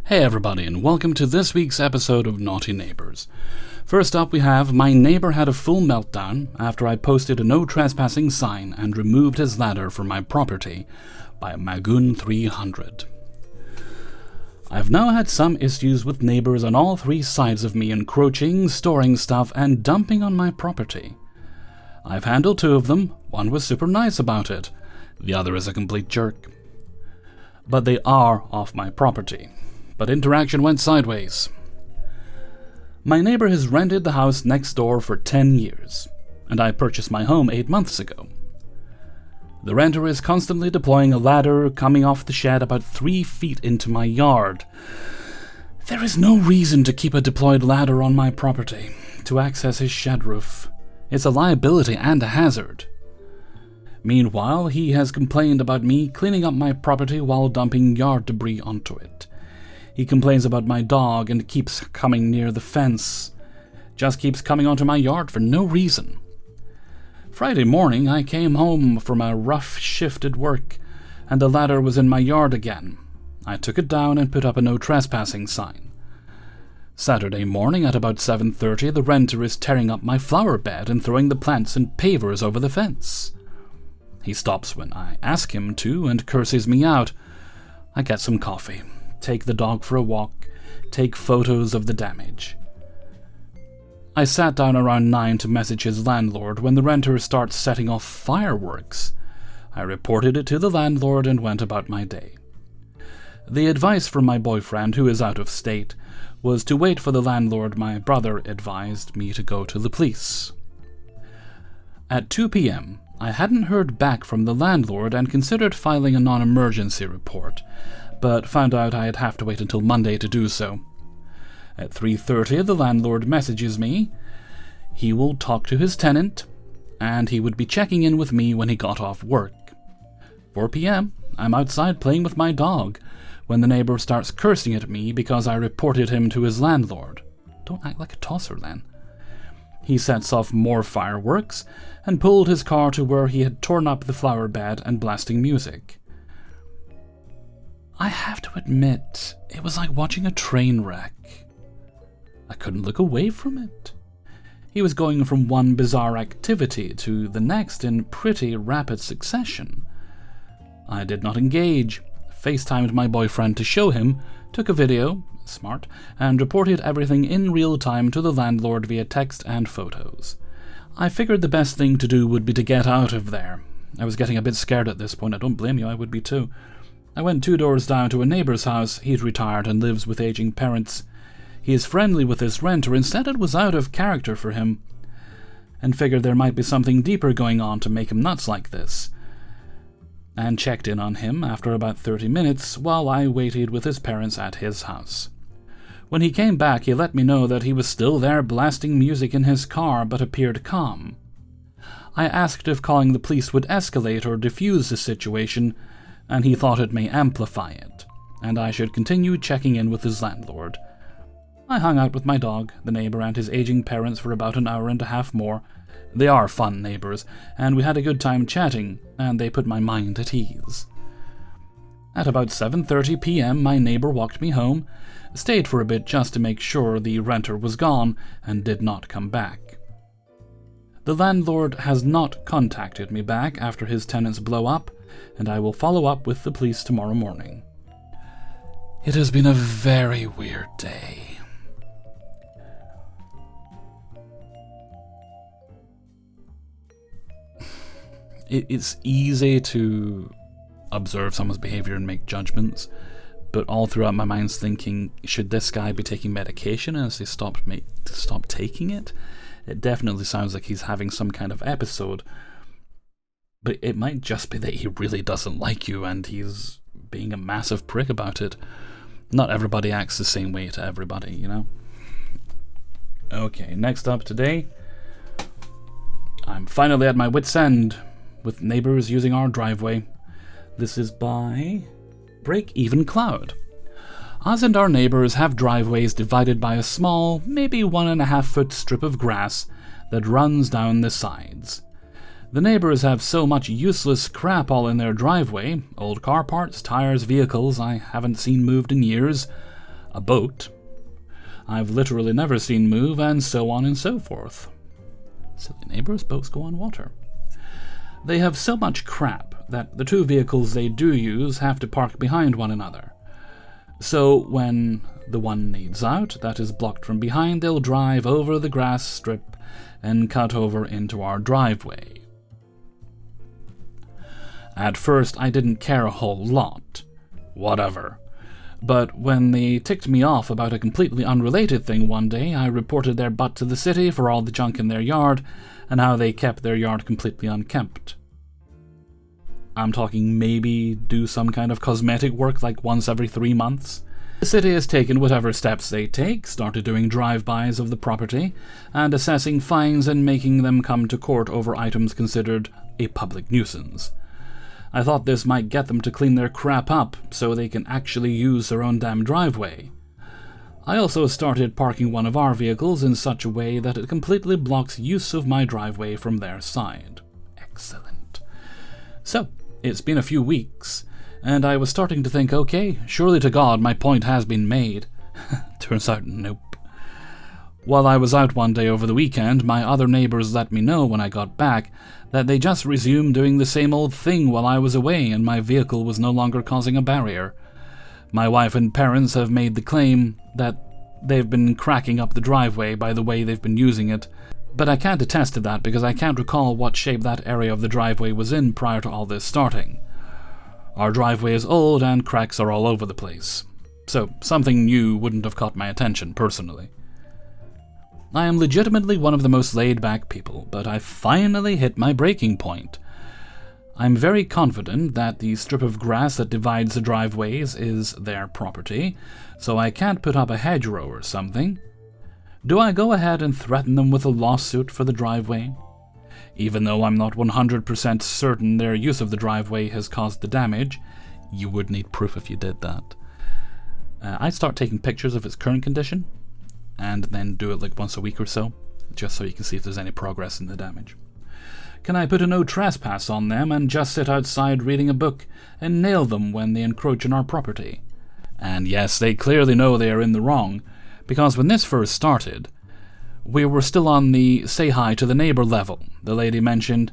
Hey everybody, and welcome to this week's episode of Naughty Neighbours. First up we have, my neighbour had a full meltdown after I posted a no trespassing sign and removed his ladder from my property by Magoon 300. I've now had some issues with neighbours on all three sides of me encroaching, storing stuff, and dumping on my property. I've handled two of them. One was super nice about it. The other is a complete jerk. But they are off my property. But interaction went sideways. My neighbor has rented the house next door for 10 years, and I purchased my home 8 months ago. The renter is constantly deploying a ladder coming off the shed about 3 feet into my yard. There is no reason to keep a deployed ladder on my property to access his shed roof. It's a liability and a hazard. Meanwhile, he has complained about me cleaning up my property while dumping yard debris onto it. He complains about my dog and keeps coming near the fence. Just keeps coming onto my yard for no reason. Friday morning, I came home from a rough shift at work, and the ladder was in my yard again. I took it down and put up a no trespassing sign. Saturday morning at about 7:30, the renter is tearing up my flower bed and throwing the plants and pavers over the fence. He stops when I ask him to and curses me out. I get some coffee, take the dog for a walk, take photos of the damage. I sat down around 9 to message his landlord when the renter starts setting off fireworks. I reported it to the landlord and went about my day. The advice from my boyfriend, who is out of state, was to wait for the landlord. My brother advised me to go to the police. At 2 p.m., I hadn't heard back from the landlord and considered filing a non-emergency report, but found out I'd have to wait until Monday to do so. At 3:30, the landlord messages me. He will talk to his tenant, and he would be checking in with me when he got off work. 4 p.m., I'm outside playing with my dog, when the neighbor starts cursing at me because I reported him to his landlord. Don't act like a tosser, then. He sets off more fireworks and pulled his car to where he had torn up the flower bed and blasting music. I have to admit, it was like watching a train wreck. I couldn't look away from it. He was going from one bizarre activity to the next in pretty rapid succession. I did not engage, FaceTimed my boyfriend to show him, took a video, smart, and reported everything in real time to the landlord via text and photos. I figured the best thing to do would be to get out of there. I was getting a bit scared at this point. I don't blame you, I would be too. I went 2 doors down to a neighbour's house. He's retired and lives with aging parents. He is friendly with his renter and said it was out of character for him, and figured there might be something deeper going on to make him nuts like this, and checked in on him after about 30 minutes while I waited with his parents at his house. When he came back, he let me know that he was still there blasting music in his car but appeared calm. I asked if calling the police would escalate or diffuse the situation, and he thought it may amplify it, and I should continue checking in with his landlord. I hung out with my dog, the neighbor, and his aging parents for about an hour and a half more. They are fun neighbors, and we had a good time chatting, and they put my mind at ease. At about 7:30 p.m., my neighbor walked me home, stayed for a bit just to make sure the renter was gone, and did not come back. The landlord has not contacted me back after his tenants blow up, and I will follow up with the police tomorrow morning. It has been a very weird day. It's easy to observe someone's behavior and make judgments, but all throughout my mind's thinking, should this guy be taking medication as they stop taking it? It definitely sounds like he's having some kind of episode. But it might just be that he really doesn't like you and he's being a massive prick about it. Not everybody acts the same way to everybody, you know? Okay, next up today, I'm finally at my wit's end with neighbours using our driveway. This is by Break Even Cloud. Us and our neighbours have driveways divided by a small, maybe 1.5-foot strip of grass that runs down the sides. The neighbors have so much useless crap all in their driveway, old car parts, tires, vehicles I haven't seen moved in years. a boat I've literally never seen move, and so on and so forth. Silly neighbors, boats go on water. They have so much crap that the two vehicles they do use have to park behind one another. So when the one needs out that is blocked from behind, they'll drive over the grass strip and cut over into our driveway. At first, I didn't care a whole lot. Whatever. But when they ticked me off about a completely unrelated thing one day, I reported their butt to the city for all the junk in their yard and how they kept their yard completely unkempt. I'm talking maybe do some kind of cosmetic work like once every 3 months. The city has taken whatever steps they take, started doing drive-bys of the property, and assessing fines and making them come to court over items considered a public nuisance. I thought this might get them to clean their crap up so they can actually use their own damn driveway. I also started parking one of our vehicles in such a way that it completely blocks use of my driveway from their side. Excellent. So, it's been a few weeks, and I was starting to think, okay, surely to God my point has been made. Turns out, nope. While I was out one day over the weekend, my other neighbors let me know when I got back that they just resumed doing the same old thing while I was away and my vehicle was no longer causing a barrier. My wife and parents have made the claim that they've been cracking up the driveway by the way they've been using it, but I can't attest to that because I can't recall what shape that area of the driveway was in prior to all this starting. Our driveway is old and cracks are all over the place, so something new wouldn't have caught my attention personally. I am legitimately one of the most laid-back people, but I finally hit my breaking point. I'm very confident that the strip of grass that divides the driveways is their property, so I can't put up a hedgerow or something. Do I go ahead and threaten them with a lawsuit for the driveway? Even though I'm not 100% certain their use of the driveway has caused the damage, you would need proof if you did that. I'd start taking pictures of its current condition, and then do it like once a week or so, just so you can see if there's any progress in the damage. Can I put a no trespass on them and just sit outside reading a book and nail them when they encroach on our property? And yes, they clearly know they are in the wrong, because when this first started, we were still on the say hi to the neighbor level. The lady mentioned,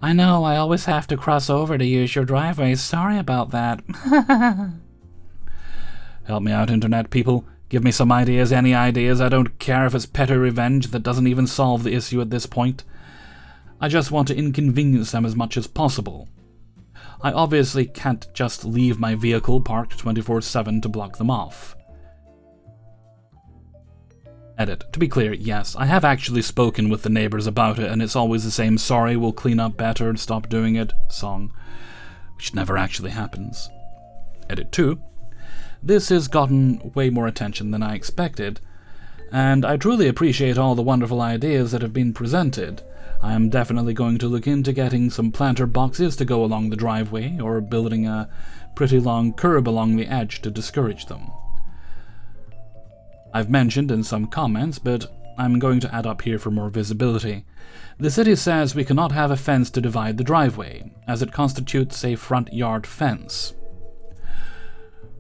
"I know, I always have to cross over to use your driveway, sorry about that." Help me out, internet people. Give me some ideas, any ideas. I don't care if it's petty revenge that doesn't even solve the issue at this point. I just want to inconvenience them as much as possible. I obviously can't just leave my vehicle parked 24/7 to block them off. Edit. To be clear, yes, I have actually spoken with the neighbors about it, and it's always the same "sorry, we'll clean up better and stop doing it" song, which never actually happens. Edit 2. This has gotten way more attention than I expected, and I truly appreciate all the wonderful ideas that have been presented. I am definitely going to look into getting some planter boxes to go along the driveway, or building a pretty long curb along the edge to discourage them. I've mentioned in some comments, but I'm going to add up here for more visibility. The city says we cannot have a fence to divide the driveway, as it constitutes a front yard fence,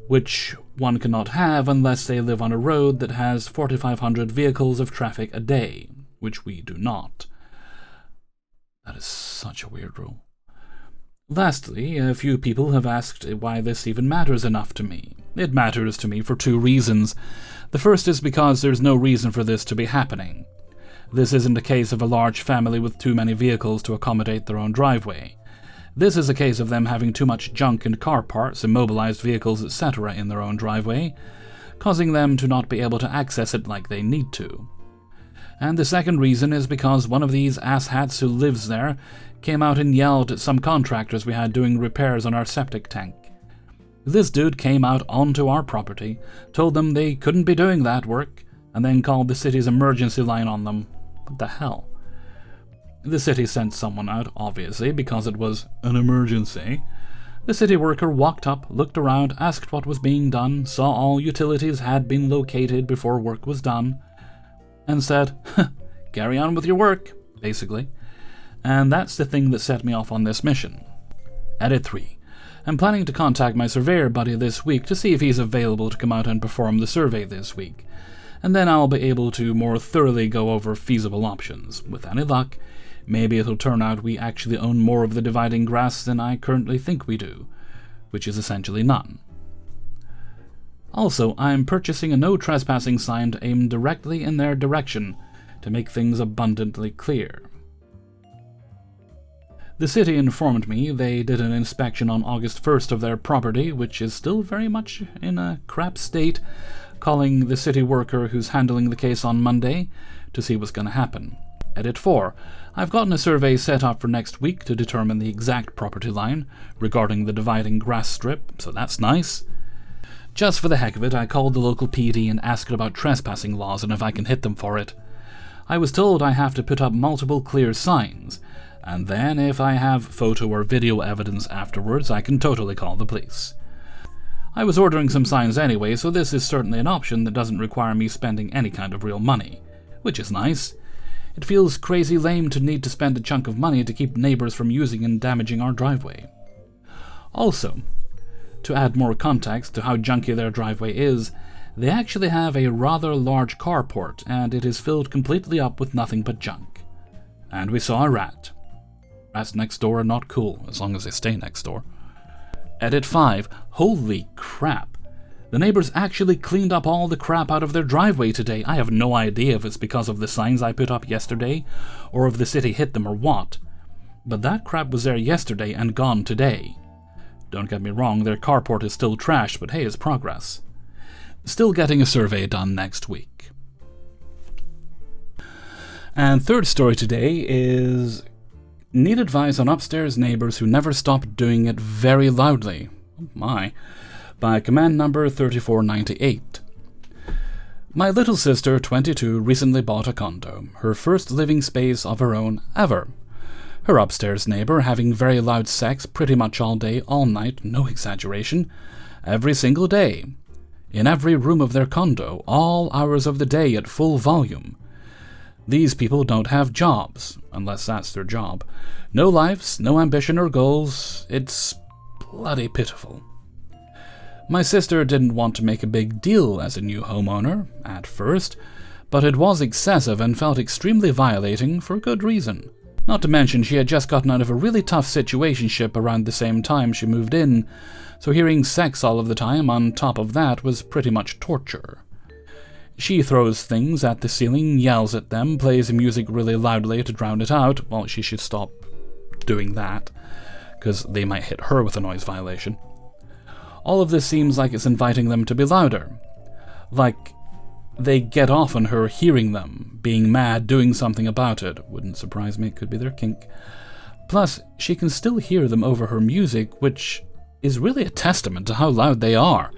which one cannot have unless they live on a road that has 4,500 vehicles of traffic a day, which we do not. That is such a weird rule. Lastly, a few people have asked why this even matters enough to me. It matters to me for 2 reasons. The first is because there's no reason for this to be happening. This isn't a case of a large family with too many vehicles to accommodate their own driveway. This is a case of them having too much junk and car parts, immobilized vehicles, etc. in their own driveway, causing them to not be able to access it like they need to. And the second reason is because one of these asshats who lives there came out and yelled at some contractors we had doing repairs on our septic tank. This dude came out onto our property, told them they couldn't be doing that work, and then called the city's emergency line on them. What the hell? The city sent someone out, obviously, because it was an emergency. The city worker walked up, looked around, asked what was being done, saw all utilities had been located before work was done, and said, "Carry on with your work," basically. And that's the thing that set me off on this mission. Edit 3. I'm planning to contact my surveyor buddy this week to see if he's available to come out and perform the survey this week, and then I'll be able to more thoroughly go over feasible options. With any luck, maybe it'll turn out we actually own more of the dividing grass than I currently think we do, which is essentially none. Also, I'm purchasing a no trespassing sign aimed directly in their direction to make things abundantly clear. The city informed me they did an inspection on August 1st of their property, which is still very much in a crap state, calling the city worker who's handling the case on Monday to see what's going to happen. Edit 4. I've gotten a survey set up for next week to determine the exact property line regarding the dividing grass strip, so that's nice. Just for the heck of it, I called the local PD and asked about trespassing laws and if I can hit them for it. I was told I have to put up multiple clear signs, and then if I have photo or video evidence afterwards, I can totally call the police. I was ordering some signs anyway, so this is certainly an option that doesn't require me spending any kind of real money, which is nice. It feels crazy lame to need to spend a chunk of money to keep neighbors from using and damaging our driveway. Also, to add more context to how junky their driveway is, they actually have a rather large carport, and it is filled completely up with nothing but junk. And we saw a rat. Rats next door are not cool, as long as they stay next door. Edit 5. Holy crap. The neighbors actually cleaned up all the crap out of their driveway today. I have no idea if it's because of the signs I put up yesterday, or if the city hit them or what. But that crap was there yesterday and gone today. Don't get me wrong, their carport is still trash, but hey, it's progress. Still getting a survey done next week. And third story today is need advice on upstairs neighbors who never stop doing it very loudly. Oh my. By command number 3498. My little sister, 22, recently bought a condo, her first living space of her own ever. Her upstairs neighbor having very loud sex pretty much all day, all night, no exaggeration, every single day. In every room of their condo, all hours of the day at full volume. These people don't have jobs, unless that's their job. No lives, no ambition or goals. It's bloody pitiful. My sister didn't want to make a big deal as a new homeowner, at first, but it was excessive and felt extremely violating for good reason. Not to mention she had just gotten out of a really tough situationship around the same time she moved in, so hearing sex all of the time on top of that was pretty much torture. She throws things at the ceiling, yells at them, plays music really loudly to drown it out. Well, she should stop doing that, because they might hit her with a noise violation. All of this seems like it's inviting them to be louder. Like they get off on her hearing them, being mad, doing something about it. Wouldn't surprise me, it could be their kink. Plus, she can still hear them over her music, which is really a testament to how loud they are.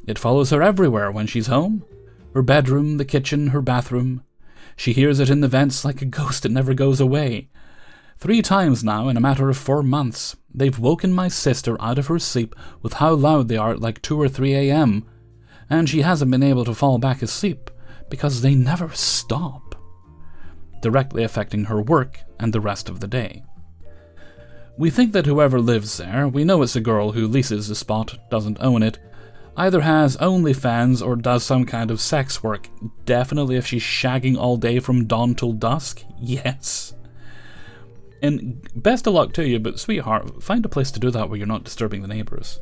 It follows her everywhere when she's home. Her bedroom, the kitchen, her bathroom. She hears it in the vents like a ghost, it never goes away. 3 times now in a matter of 4 months, they've woken my sister out of her sleep with how loud they are at like 2 or 3 a.m., and she hasn't been able to fall back asleep because they never stop, directly affecting her work and the rest of the day. We think that whoever lives there, we know it's a girl who leases the spot, doesn't own it, either has OnlyFans or does some kind of sex work. Definitely if she's shagging all day from dawn till dusk, yes. And best of luck to you, but sweetheart, find a place to do that where you're not disturbing the neighbors.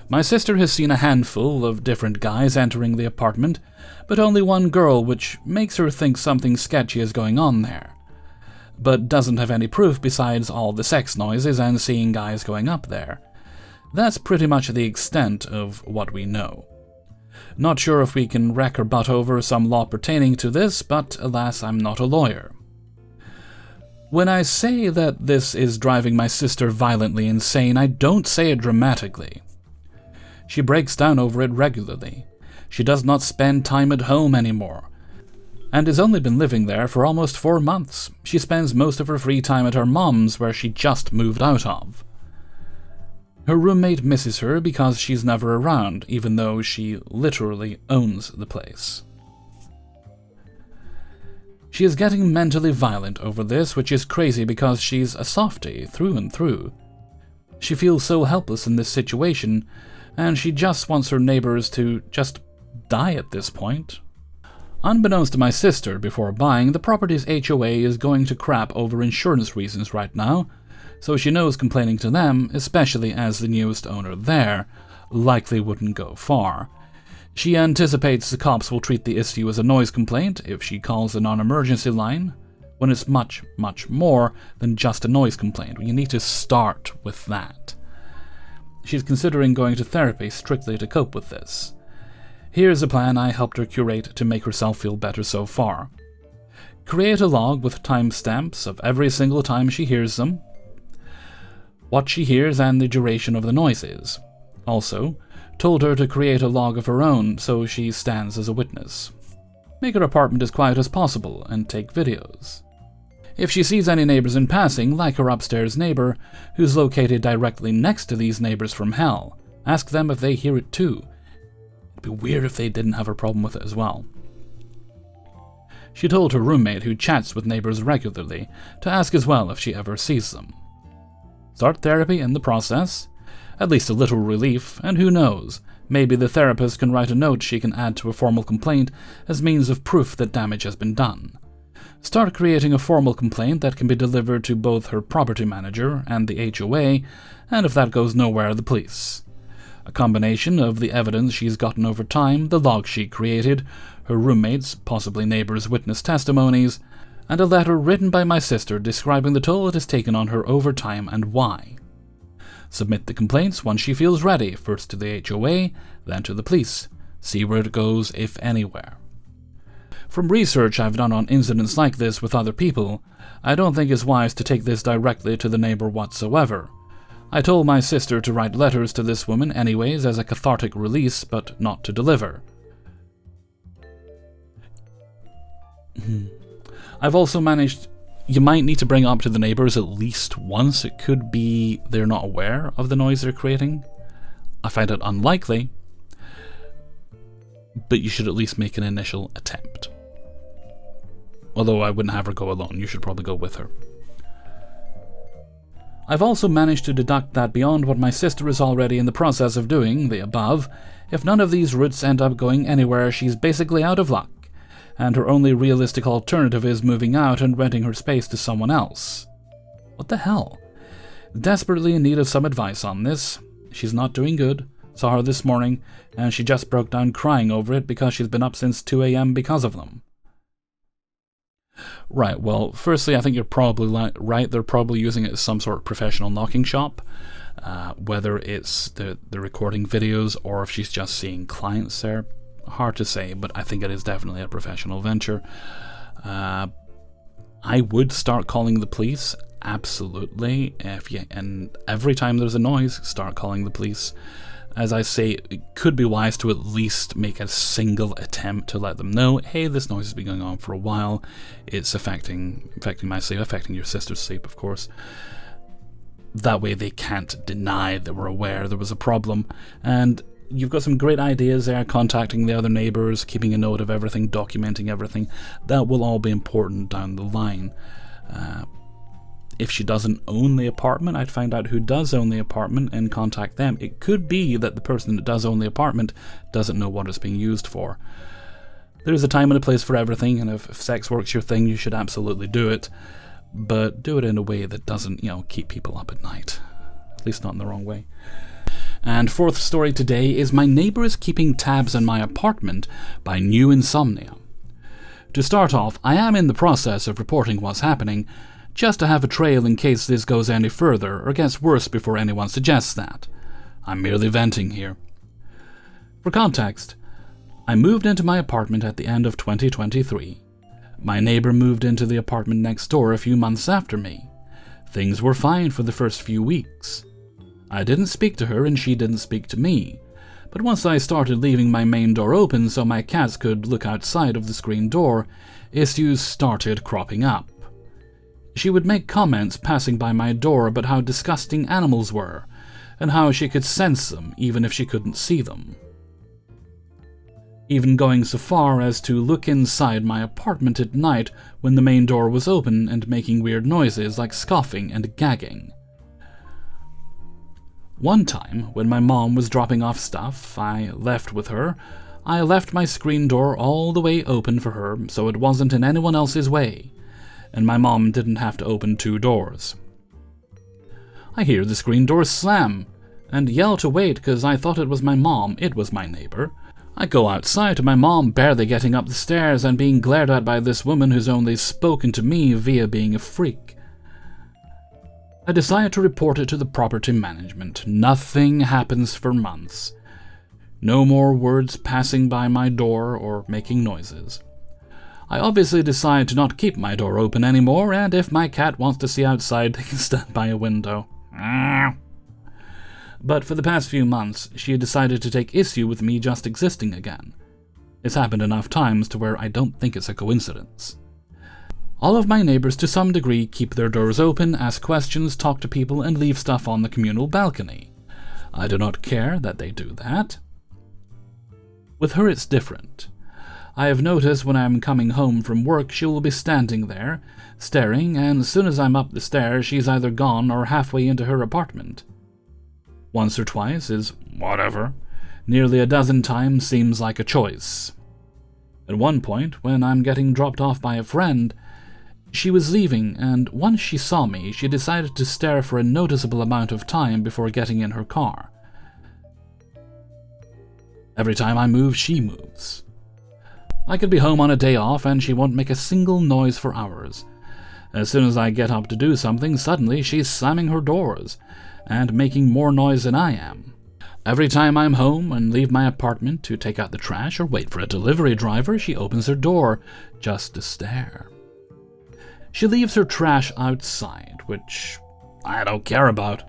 My sister has seen a handful of different guys entering the apartment, but only one girl, which makes her think something sketchy is going on there. But doesn't have any proof besides all the sex noises and seeing guys going up there. That's pretty much the extent of what we know. Not sure if we can wreck or butt over some law pertaining to this, but alas, I'm not a lawyer. When I say that this is driving my sister violently insane, I don't say it dramatically. She breaks down over it regularly. She does not spend time at home anymore, and has only been living there for almost 4 months. She spends most of her free time at her mom's, where she just moved out of. Her roommate misses her because she's never around, even though she literally owns the place. She is getting mentally violent over this, which is crazy because she's a softie through and through. She feels so helpless in this situation, and she just wants her neighbors to just die at this point. Unbeknownst to my sister before buying, the property's HOA is going to crap over insurance reasons right now, so she knows complaining to them, especially as the newest owner there, likely wouldn't go far. She anticipates the cops will treat the issue as a noise complaint if she calls a non-emergency line, when it's much, much more than just a noise complaint. You need to start with that. She's considering going to therapy strictly to cope with this. Here's a plan I helped her curate to make herself feel better so far. Create a log with timestamps of every single time she hears them, what she hears and the duration of the noises. Also, told her to create a log of her own so she stands as a witness. Make her apartment as quiet as possible and take videos. If she sees any neighbors in passing, like her upstairs neighbor, who's located directly next to these neighbors from hell, ask them if they hear it too. It'd be weird if they didn't have a problem with it as well. She told her roommate, who chats with neighbors regularly, to ask as well if she ever sees them. Start therapy in the process. At least a little relief, and who knows, maybe the therapist can write a note she can add to a formal complaint as means of proof that damage has been done. Start creating a formal complaint that can be delivered to both her property manager and the HOA, and if that goes nowhere, the police. A combination of the evidence she's gotten over time, the log she created, her roommates, possibly neighbors' witness testimonies, and a letter written by my sister describing the toll it has taken on her over time and why. Submit the complaints once she feels ready, first to the HOA, then to the police. See where it goes, if anywhere. From research I've done on incidents like this with other people, I don't think it's wise to take this directly to the neighbor whatsoever. I told my sister to write letters to this woman anyways as a cathartic release, but not to deliver. I've also managed... You might need to bring it up to the neighbors at least once. It could be they're not aware of the noise they're creating. I find it unlikely, but you should at least make an initial attempt. Although I wouldn't have her go alone, you should probably go with her. I've also managed to deduct that beyond what my sister is already in the process of doing, the above, if none of these routes end up going anywhere, she's basically out of luck, and her only realistic alternative is moving out and renting her space to someone else. What the hell? Desperately in need of some advice on this. She's not doing good. Saw her this morning, and she just broke down crying over it because she's been up since 2 a.m. because of them. Right, well, firstly, I think you're probably right. They're probably using it as some sort of professional knocking shop, whether it's the recording videos or if she's just seeing clients there. Hard to say, but I think it is definitely a professional venture. I would start calling the police, absolutely. And every time there's a noise, start calling the police. As I say, it could be wise to at least make a single attempt to let them know, hey, this noise has been going on for a while. It's affecting my sleep, affecting your sister's sleep, of course. That way they can't deny that we're aware there was a problem. And you've got some great ideas there, contacting the other neighbors, keeping a note of everything, documenting everything. That will all be important down the line. If she doesn't own the apartment, I'd find out who does own the apartment and contact them. It could be that the person that does own the apartment doesn't know what it's being used for. There's a time and a place for everything, and if sex work's your thing, you should absolutely do it. But do it in a way that doesn't, keep people up at night. At least not in the wrong way. And fourth story today is my neighbor is keeping tabs on my apartment by new insomnia. To start off, I am in the process of reporting what's happening, just to have a trail in case this goes any further or gets worse before anyone suggests that. I'm merely venting here. For context, I moved into my apartment at the end of 2023. My neighbor moved into the apartment next door a few months after me. Things were fine for the first few weeks. I didn't speak to her and she didn't speak to me, but once I started leaving my main door open so my cats could look outside of the screen door, issues started cropping up. She would make comments passing by my door about how disgusting animals were, and how she could sense them even if she couldn't see them. Even going so far as to look inside my apartment at night when the main door was open and making weird noises like scoffing and gagging. One time, when my mom was dropping off stuff I left with her, I left my screen door all the way open for her so it wasn't in anyone else's way, and my mom didn't have to open 2 doors. I hear the screen door slam, and yell to wait because I thought it was my mom. It was my neighbor. I go outside to my mom barely getting up the stairs and being glared at by this woman who's only spoken to me via being a freak. I decide to report it to the property management. Nothing happens for months. No more words passing by my door or making noises. I obviously decide to not keep my door open anymore, and if my cat wants to see outside, they can stand by a window. But for the past few months, she had decided to take issue with me just existing again. It's happened enough times to where I don't think it's a coincidence. All of my neighbors to some degree keep their doors open, ask questions, talk to people, and leave stuff on the communal balcony. I do not care that they do that. With her it's different. I have noticed when I am coming home from work she will be standing there, staring, and as soon as I'm up the stairs she's either gone or halfway into her apartment. Once or twice is whatever. Nearly a dozen times seems like a choice. At one point, when I'm getting dropped off by a friend, she was leaving, and once she saw me, she decided to stare for a noticeable amount of time before getting in her car. Every time I move, she moves. I could be home on a day off and she won't make a single noise for hours. As soon as I get up to do something, suddenly she's slamming her doors and making more noise than I am. Every time I'm home and leave my apartment to take out the trash or wait for a delivery driver, she opens her door just to stare. She leaves her trash outside, which I don't care about.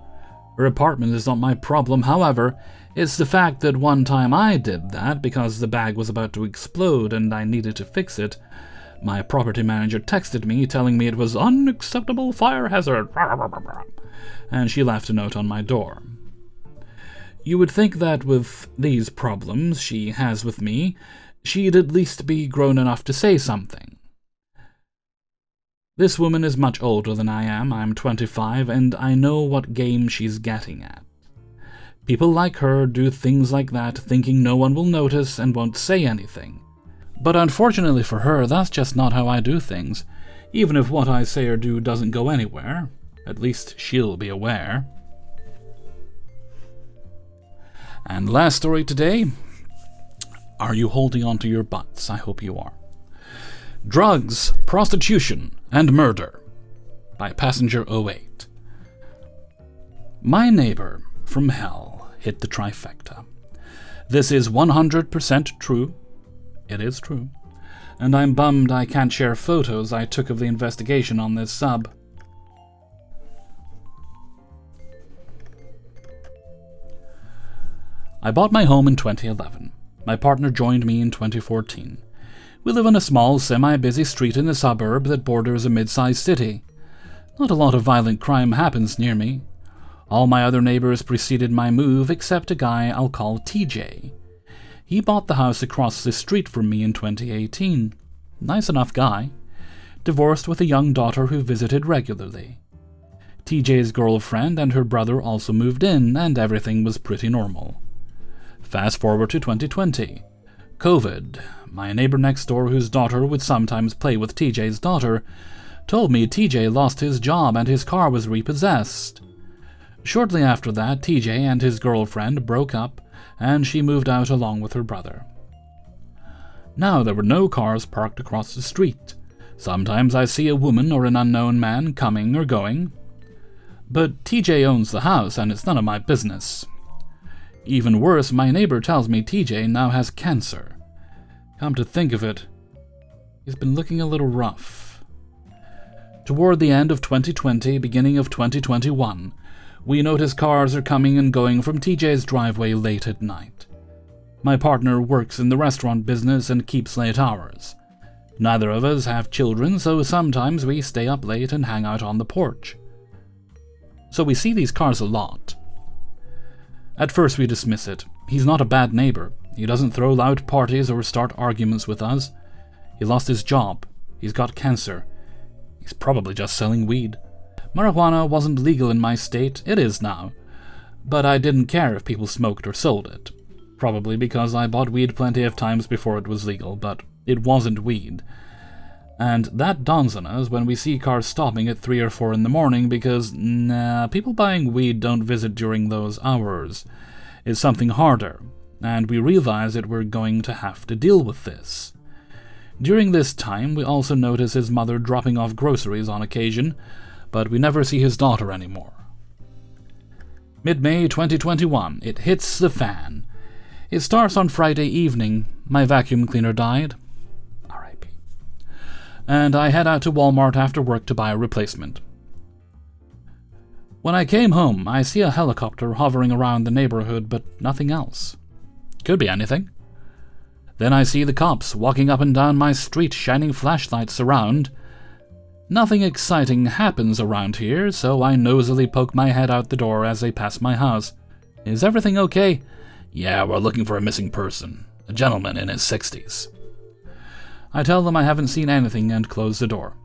Her apartment is not my problem. However, it's the fact that one time I did that because the bag was about to explode and I needed to fix it. My property manager texted me telling me it was unacceptable fire hazard, and she left a note on my door. You would think that with these problems she has with me, she'd at least be grown enough to say something. This woman is much older than I am. I'm 25, and I know what game she's getting at. People like her do things like that, thinking no one will notice and won't say anything. But unfortunately for her, that's just not how I do things. Even if what I say or do doesn't go anywhere, at least she'll be aware. And last story today. Are you holding on to your butts? I hope you are. Drugs, Prostitution, and Murder by Passenger 08. My neighbor from hell hit the trifecta. This is 100% true. It is true. And I'm bummed I can't share photos I took of the investigation on this sub. I bought my home in 2011. My partner joined me in 2014. We live on a small, semi-busy street in the suburb that borders a mid-sized city. Not a lot of violent crime happens near me. All my other neighbors preceded my move except a guy I'll call TJ. He bought the house across the street from me in 2018. Nice enough guy. Divorced with a young daughter who visited regularly. TJ's girlfriend and her brother also moved in, and everything was pretty normal. Fast forward to 2020. COVID. My neighbor next door, whose daughter would sometimes play with TJ's daughter, told me TJ lost his job and his car was repossessed. Shortly after that, TJ and his girlfriend broke up, and she moved out along with her brother. Now there were no cars parked across the street. Sometimes I see a woman or an unknown man coming or going. But TJ owns the house, and it's none of my business. Even worse, my neighbor tells me TJ now has cancer. Come to think of it, he's been looking a little rough. Toward the end of 2020, beginning of 2021, we notice cars are coming and going from TJ's driveway late at night. My partner works in the restaurant business and keeps late hours. Neither of us have children, so sometimes we stay up late and hang out on the porch. So we see these cars a lot. At first we dismiss it. He's not a bad neighbor. He doesn't throw loud parties or start arguments with us. He lost his job. He's got cancer. He's probably just selling weed. Marijuana wasn't legal in my state. It is now. But I didn't care if people smoked or sold it. Probably because I bought weed plenty of times before it was legal, but it wasn't weed. And that dawns on us when we see cars stopping at 3 or 4 in the morning because, people buying weed don't visit during those hours. It's something harder, and we realize that we're going to have to deal with this. During this time, we also notice his mother dropping off groceries on occasion, but we never see his daughter anymore. Mid-May 2021, it hits the fan. It starts on Friday evening. My vacuum cleaner died. R.I.P. And I head out to Walmart after work to buy a replacement. When I came home, I see a helicopter hovering around the neighborhood, but nothing else. Could be anything. Then I see the cops walking up and down my street shining flashlights around. Nothing exciting happens around here, so I nosily poke my head out the door as they pass my house. Is everything okay? Yeah, we're looking for a missing person. A gentleman in his 60s. I tell them I haven't seen anything and close the door.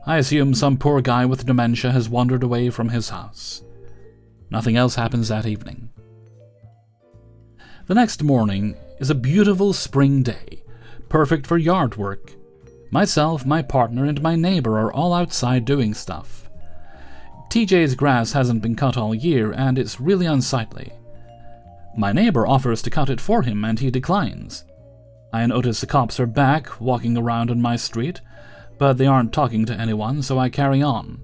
I assume some poor guy with dementia has wandered away from his house. Nothing else happens that evening. The next morning is a beautiful spring day, perfect for yard work. Myself, my partner, and my neighbor are all outside doing stuff. TJ's grass hasn't been cut all year, and it's really unsightly. My neighbor offers to cut it for him, and he declines. I notice the cops are back, walking around on my street, but they aren't talking to anyone, so I carry on.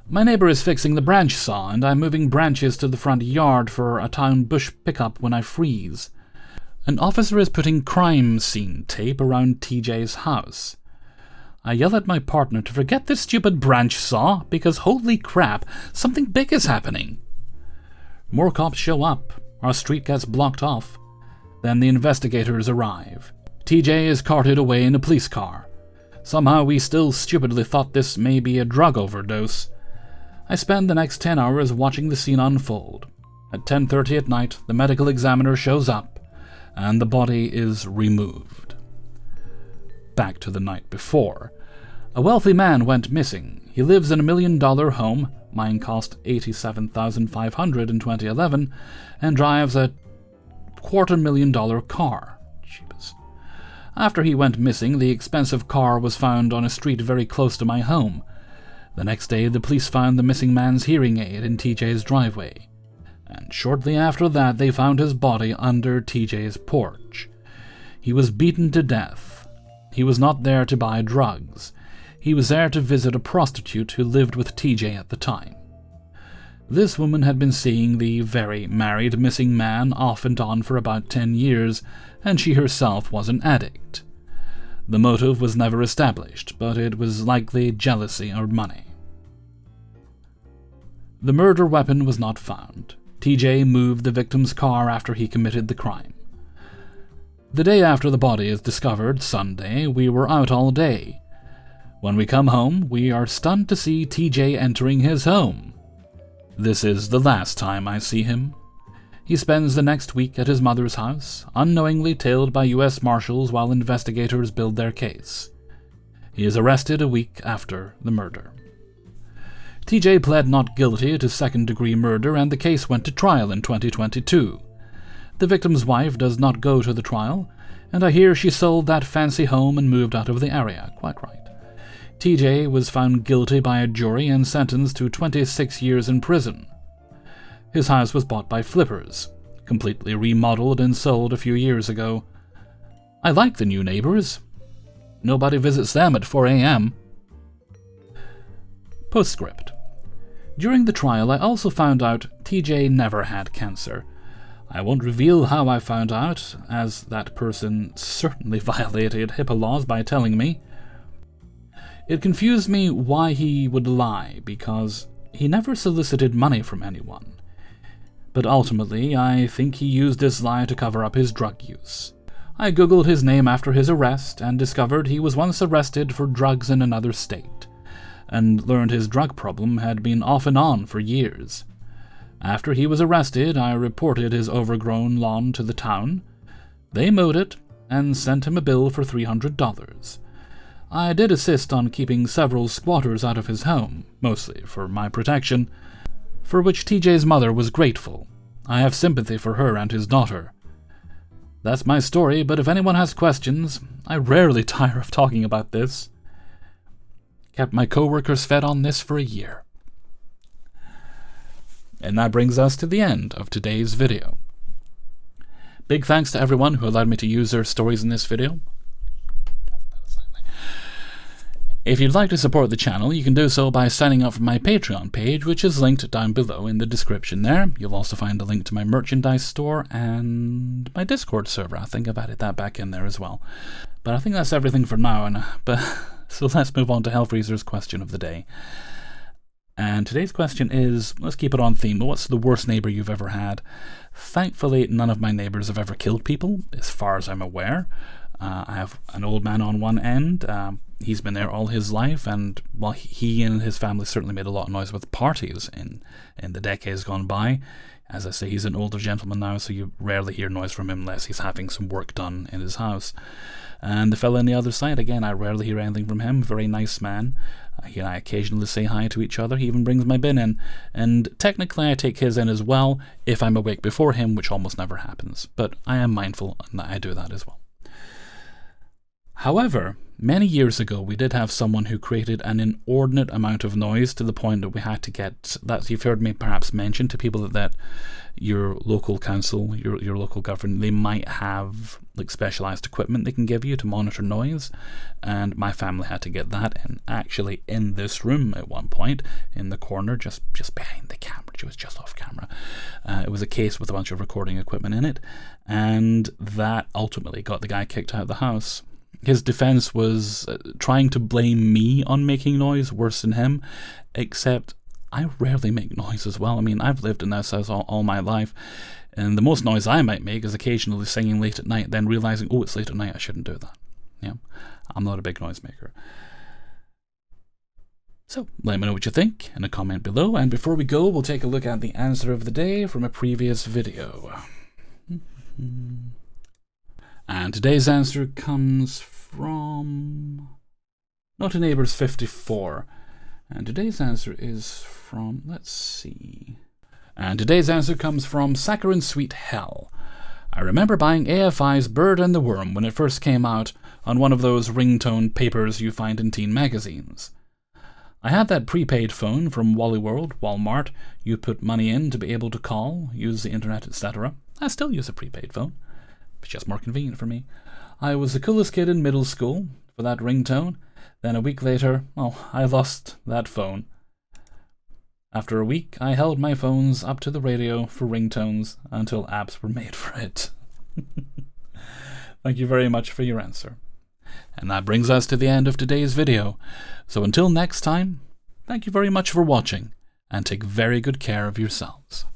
My neighbor is fixing the branch saw, and I'm moving branches to the front yard for a town bush pickup when I freeze. An officer is putting crime scene tape around TJ's house. I yell at my partner to forget this stupid branch saw, because holy crap, something big is happening. More cops show up. Our street gets blocked off. Then the investigators arrive. TJ is carted away in a police car. Somehow we still stupidly thought this may be a drug overdose. I spend the next 10 hours watching the scene unfold. At 10:30 at night, the medical examiner shows up, and the body is removed. Back to the night before. A wealthy man went missing. He lives in $1 million home. Mine cost $87,500 in 2011, and drives a $250,000 car. Jeebus. After he went missing, the expensive car was found on a street very close to my home. The next day, the police found the missing man's hearing aid in TJ's driveway. And shortly after that, they found his body under TJ's porch. He was beaten to death. He was not there to buy drugs. He was there to visit a prostitute who lived with TJ at the time. This woman had been seeing the very married missing man off and on for about 10 years, and she herself was an addict. The motive was never established, but it was likely jealousy or money. The murder weapon was not found. TJ moved the victim's car after he committed the crime. The day after the body is discovered, Sunday, we were out all day. When we come home, we are stunned to see TJ entering his home. This is the last time I see him. He spends the next week at his mother's house, unknowingly tailed by U.S. Marshals while investigators build their case. He is arrested a week after the murder. TJ pled not guilty to second-degree murder, and the case went to trial in 2022. The victim's wife does not go to the trial, and I hear she sold that fancy home and moved out of the area. Quite right. TJ was found guilty by a jury and sentenced to 26 years in prison. His house was bought by flippers, completely remodeled and sold a few years ago. I like the new neighbors. Nobody visits them at 4 a.m. Postscript. During the trial, I also found out TJ never had cancer. I won't reveal how I found out, as that person certainly violated HIPAA laws by telling me. It confused me why he would lie, because he never solicited money from anyone. But ultimately, I think he used this lie to cover up his drug use. I googled his name after his arrest and discovered he was once arrested for drugs in another state, and learned his drug problem had been off and on for years. After he was arrested, I reported his overgrown lawn to the town. They mowed it and sent him a bill for $300. I did assist on keeping several squatters out of his home, mostly for my protection. for which TJ's mother was grateful. I have sympathy for her and his daughter. That's my story, but if anyone has questions, I rarely tire of talking about this. Kept my co-workers fed on this for a year. And that brings us to the end of today's video. Big thanks to everyone who allowed me to use their stories in this video. If you'd like to support the channel, you can do so by signing up for my Patreon page, which is linked down below in the description there. You'll also find a link to my merchandise store and my Discord server. I think I've added that back in there as well. But I think that's everything for now. So let's move on to Hellfreezer's question of the day. And today's question is, let's keep it on theme, what's the worst neighbour you've ever had? Thankfully, none of my neighbours have ever killed people, as far as I'm aware. I have an old man on one end. He's been there all his life, and while he and his family certainly made a lot of noise with parties in the decades gone by, as I say, he's an older gentleman now, so you rarely hear noise from him unless he's having some work done in his house. And the fella on the other side, again, I rarely hear anything from him. Very nice man. He and I occasionally say hi to each other. He even brings my bin in. And technically I take his in as well if I'm awake before him, which almost never happens. But I am mindful and I do that as well. However, many years ago we did have someone who created an inordinate amount of noise to the point that we had to get, that you've heard me perhaps mention to people that your local council, your local government, they might have like specialized equipment they can give you to monitor noise, and my family had to get that, and actually in this room at one point, in the corner, just behind the camera, she was just off camera, it was a case with a bunch of recording equipment in it, and that ultimately got the guy kicked out of the house. His defense was trying to blame me on making noise worse than him, except I rarely make noise as well. I mean, I've lived in this house all my life, and the most noise I might make is occasionally singing late at night, then realizing, oh, it's late at night, I shouldn't do that. Yeah, I'm not a big noise maker. So, let me know what you think in a comment below, and before we go, we'll take a look at the answer of the day from a previous video. And today's answer comes from Not a Neighbours 54. And today's answer is from, let's see. And today's answer comes from Saccharine Sweet Hell. I remember buying AFI's Bird and the Worm when it first came out on one of those ringtone papers you find in teen magazines. I had that prepaid phone from Wally World, Walmart. You put money in to be able to call, use the internet, etc. I still use a prepaid phone. It's just more convenient for me. I was the coolest kid in middle school for that ringtone. Then a week later, I lost that phone. After a week, I held my phones up to the radio for ringtones until apps were made for it. Thank you very much for your answer. And that brings us to the end of today's video. So until next time, thank you very much for watching, and take very good care of yourselves.